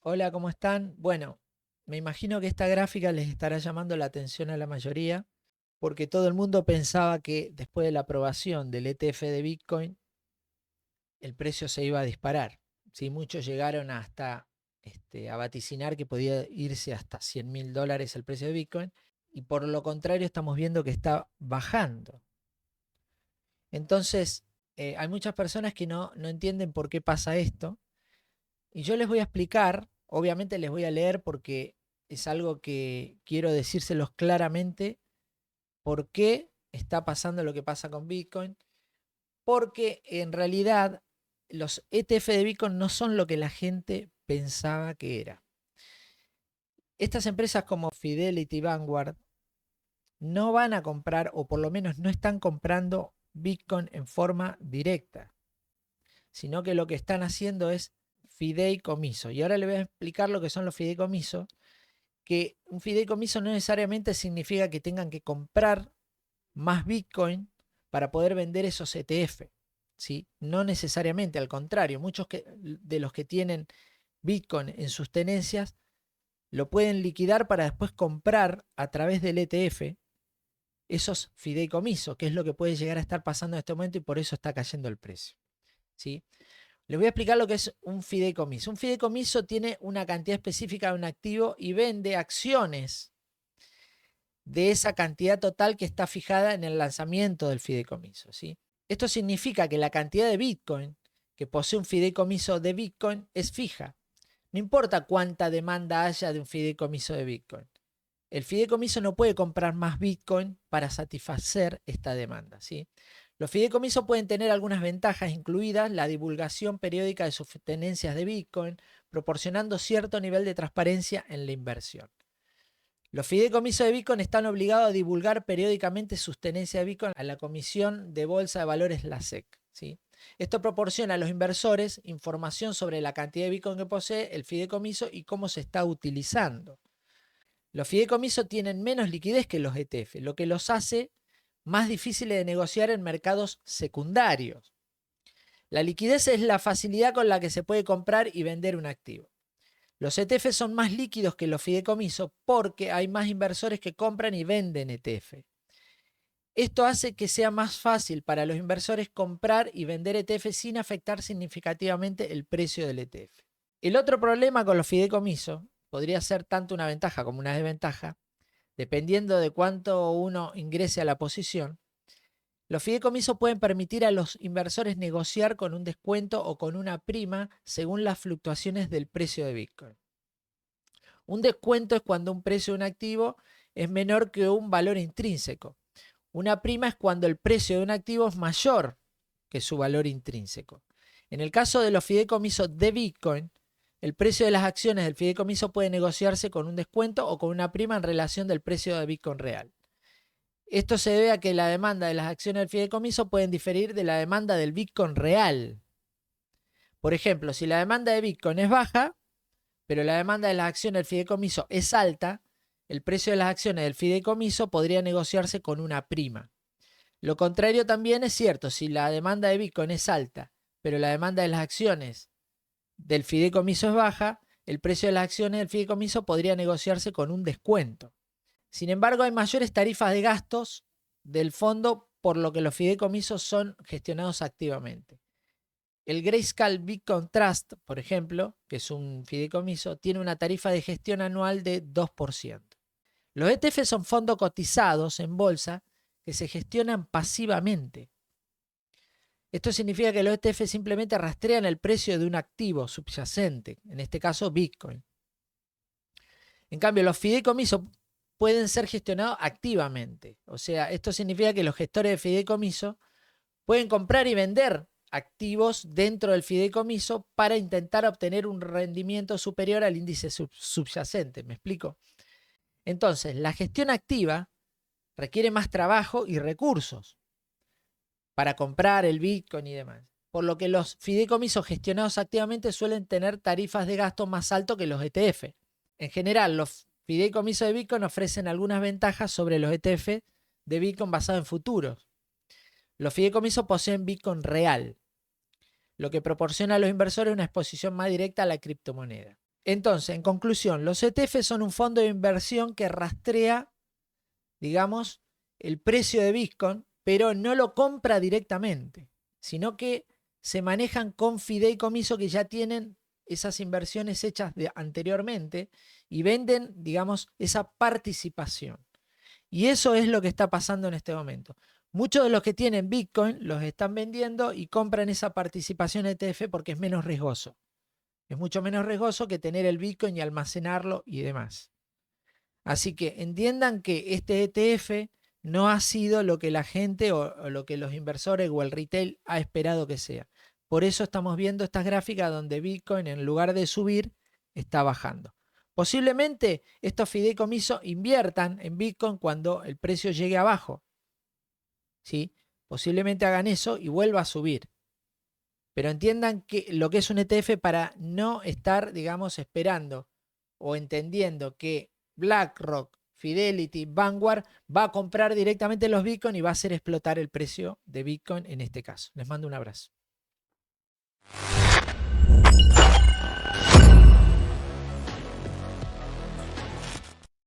Hola, ¿cómo están? Bueno, me imagino que esta gráfica les estará llamando la atención a la mayoría, porque todo el mundo pensaba que después de la aprobación del ETF de Bitcoin, el precio se iba a disparar. Sí, muchos llegaron hasta a vaticinar que podía irse hasta $100.000 el precio de Bitcoin, y por lo contrario estamos viendo que está bajando. Entonces, hay muchas personas que no entienden por qué pasa esto. Y yo les voy a explicar, obviamente les voy a leer porque es algo que quiero decírselos claramente, por qué está pasando lo que pasa con Bitcoin, porque en realidad los ETF de Bitcoin no son lo que la gente pensaba que era. Estas empresas como Fidelity, Vanguard, no van a comprar, o por lo menos no están comprando Bitcoin en forma directa, sino que lo que están haciendo es fideicomiso. Y ahora les voy a explicar lo que son los fideicomisos, que un fideicomiso no necesariamente significa que tengan que comprar más Bitcoin para poder vender esos ETF. ¿Sí? No necesariamente, al contrario, muchos de los que tienen Bitcoin en sus tenencias lo pueden liquidar para después comprar a través del ETF esos fideicomisos, que es lo que puede llegar a estar pasando en este momento y por eso está cayendo el precio. ¿Sí? Les voy a explicar lo que es un fideicomiso. Un fideicomiso tiene una cantidad específica de un activo y vende acciones de esa cantidad total que está fijada en el lanzamiento del fideicomiso. ¿Sí? Esto significa que la cantidad de Bitcoin que posee un fideicomiso de Bitcoin es fija. No importa cuánta demanda haya de un fideicomiso de Bitcoin. El fideicomiso no puede comprar más Bitcoin para satisfacer esta demanda. ¿Sí? Los fideicomisos pueden tener algunas ventajas, incluidas la divulgación periódica de sus tenencias de Bitcoin, proporcionando cierto nivel de transparencia en la inversión. Los fideicomisos de Bitcoin están obligados a divulgar periódicamente sus tenencias de Bitcoin a la Comisión de Bolsa de Valores, la SEC. ¿Sí? Esto proporciona a los inversores información sobre la cantidad de Bitcoin que posee el fideicomiso y cómo se está utilizando. Los fideicomisos tienen menos liquidez que los ETF, lo que los hace más difíciles de negociar en mercados secundarios. La liquidez es la facilidad con la que se puede comprar y vender un activo. Los ETF son más líquidos que los fideicomisos porque hay más inversores que compran y venden ETF. Esto hace que sea más fácil para los inversores comprar y vender ETF sin afectar significativamente el precio del ETF. El otro problema con los fideicomisos podría ser tanto una ventaja como una desventaja, dependiendo de cuánto uno ingrese a la posición. Los fideicomisos pueden permitir a los inversores negociar con un descuento o con una prima según las fluctuaciones del precio de Bitcoin. Un descuento es cuando un precio de un activo es menor que un valor intrínseco. Una prima es cuando el precio de un activo es mayor que su valor intrínseco. En el caso de los fideicomisos de Bitcoin, el precio de las acciones del fideicomiso puede negociarse con un descuento o con una prima en relación del precio de Bitcoin real. Esto se debe a que la demanda de las acciones del fideicomiso pueden diferir de la demanda del Bitcoin real. Por ejemplo, si la demanda de Bitcoin es baja, pero la demanda de las acciones del fideicomiso es alta, el precio de las acciones del fideicomiso podría negociarse con una prima. Lo contrario también es cierto, si la demanda de Bitcoin es alta, pero la demanda de las acciones del fideicomiso es baja, el precio de las acciones del fideicomiso podría negociarse con un descuento. Sin embargo, hay mayores tarifas de gastos del fondo, por lo que los fideicomisos son gestionados activamente. El Grayscale Bitcoin Trust, por ejemplo, que es un fideicomiso, tiene una tarifa de gestión anual de 2%. Los ETF son fondos cotizados en bolsa que se gestionan pasivamente. Esto significa que los ETF simplemente rastrean el precio de un activo subyacente, en este caso Bitcoin. En cambio, los fideicomisos pueden ser gestionados activamente. O sea, esto significa que los gestores de fideicomiso pueden comprar y vender activos dentro del fideicomiso para intentar obtener un rendimiento superior al índice subyacente. ¿Me explico? Entonces, la gestión activa requiere más trabajo y recursos para comprar el Bitcoin y demás. Por lo que los fideicomisos gestionados activamente suelen tener tarifas de gasto más alto que los ETF. En general, los fideicomisos de Bitcoin ofrecen algunas ventajas sobre los ETF de Bitcoin basados en futuros. Los fideicomisos poseen Bitcoin real, lo que proporciona a los inversores una exposición más directa a la criptomoneda. Entonces, en conclusión, los ETF son un fondo de inversión que rastrea, digamos, el precio de Bitcoin, pero no lo compra directamente, sino que se manejan con fideicomiso que ya tienen esas inversiones hechas anteriormente y venden, digamos, esa participación. Y eso es lo que está pasando en este momento. Muchos de los que tienen Bitcoin los están vendiendo y compran esa participación ETF porque es menos riesgoso. Es mucho menos riesgoso que tener el Bitcoin y almacenarlo y demás. Así que entiendan que este ETF no ha sido lo que la gente o lo que los inversores o el retail ha esperado que sea. Por eso estamos viendo estas gráficas donde Bitcoin, en lugar de subir, está bajando. Posiblemente estos fideicomisos inviertan en Bitcoin cuando el precio llegue abajo. ¿Sí? Posiblemente hagan eso y vuelva a subir. Pero entiendan que lo que es un ETF para no estar, digamos, esperando o entendiendo que BlackRock, Fidelity, Vanguard va a comprar directamente los Bitcoin y va a hacer explotar el precio de Bitcoin en este caso. Les mando un abrazo.